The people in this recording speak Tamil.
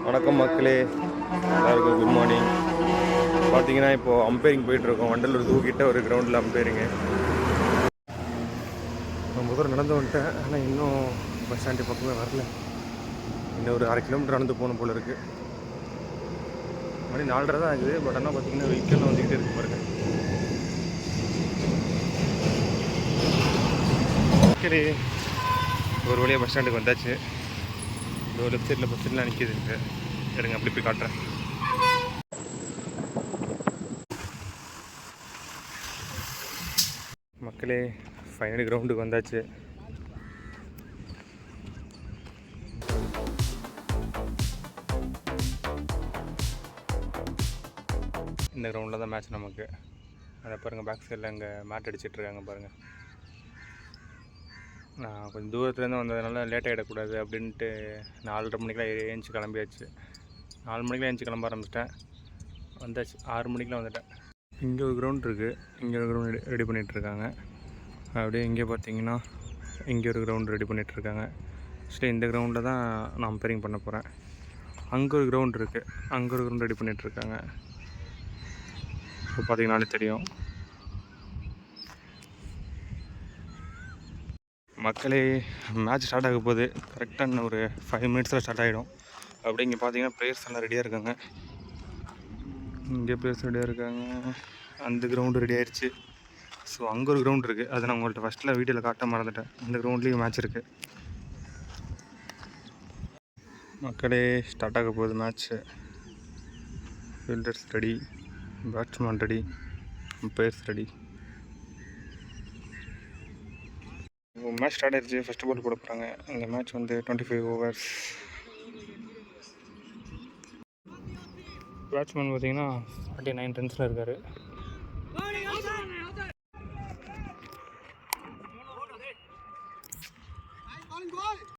வணக்கம் மக்களே, எல்லாருக்கும் குட் மார்னிங். பார்த்தீங்கன்னா இப்போது அம்பைரிங் போயிட்டுருக்கோம். வண்டலூர் தூக்கிட்ட ஒரு கிரவுண்டில் அம்பைரிங்கு. நான் முதல்ல நடந்து வந்துட்டேன், ஆனால் இன்னும் பஸ் ஸ்டாண்டு பக்கமே வரல. இன்னும் ஒரு 1/2 கிலோமீட்டர் நடந்து போகணும் போல இருக்குது. மணி 4:30 தான் ஆகுது. பட் ஆனால் பார்த்தீங்கன்னா வெஹிக்கல்லாம் வந்துக்கிட்டே இருக்கு பாருங்க. சரி, ஒரு வழியாக பஸ் ஸ்டாண்டுக்கு வந்தாச்சு. இந்த லெஃப்ட் சைடில் பஸ் ஸ்டாண்ட்லாம் நிற்கிது. எடுங்க அப்படி போய் காட்டுறேன். மக்களே, ஃபைனல் கிரவுண்டுக்கு வந்தாச்சு. இந்த கிரவுண்டில் தான் மேட்ச் நமக்கு. அதை பாருங்கள், பேக் சைடில் அங்கே மேட் அடிச்சிட்ருக்காங்க பாருங்கள். நான் கொஞ்சம் தூரத்துலேருந்து வந்ததுனால லேட் ஆகிடக்கூடாது அப்படின்ட்டு 4:30 மணிக்கெலாம் ஏஞ்சி கிளம்பியாச்சு. 4 மணிக்கெலாம் ஏஞ்சி கிளம்ப ஆரம்பிச்சிட்டேன். வந்தாச்சு, 6 மணிக்கெலாம் வந்துட்டேன். இங்கே ஒரு கிரவுண்ட் இருக்குது, இங்கே ஒரு கிரவுண்ட் ரெடி பண்ணிகிட்ருக்காங்க. அப்படியே இங்கே பார்த்தீங்கன்னா இங்கே ஒரு கிரவுண்ட் ரெடி பண்ணிகிட்ருக்காங்க. ஆக்சுவலி இந்த கிரவுண்டில் தான் நான் அம்பைரிங் பண்ண போகிறேன். அங்கே ஒரு கிரவுண்ட் இருக்குது, அங்கே ஒரு கிரவுண்ட் ரெடி பண்ணிகிட்ருக்காங்க. இப்போ பார்த்தீங்கன்னாலே தெரியும். மக்களே, மேட்ச் ஸ்டார்ட் ஆக போகுது. கரெக்டாக இன்னும் ஒரு 5 மினிட்ஸில் ஸ்டார்ட் ஆகிடும். அப்படி இங்கே பார்த்தீங்கன்னா பிளேயர்ஸ் எல்லாம் ரெடியாக இருக்காங்க. இங்கே பிளேயர்ஸ் ரெடியாக இருக்காங்க. அந்த கிரவுண்டு ரெடி ஆயிடுச்சு. ஸோ அங்கே ஒரு கிரவுண்ட் இருக்குது, அதை நான் உங்கள்கிட்ட ஃபஸ்ட்டில் வீடியோவில் காட்ட மறந்துட்டேன். இந்த கிரவுண்ட்லேயும் மேட்ச் இருக்குது. மக்களே, ஸ்டார்ட் ஆக போகுது match. Fielders ready, batsman ready, umpires ready. Match start ஆயிடுச்சு. ஃபஸ்ட்டு பால் போட போகிறாங்க. இந்த மேட்ச் வந்து 25 ஓவர்ஸ். பேட்ஸ்மேன் பார்த்தீங்கன்னா 49 ரன்ஸில் இருக்கார்.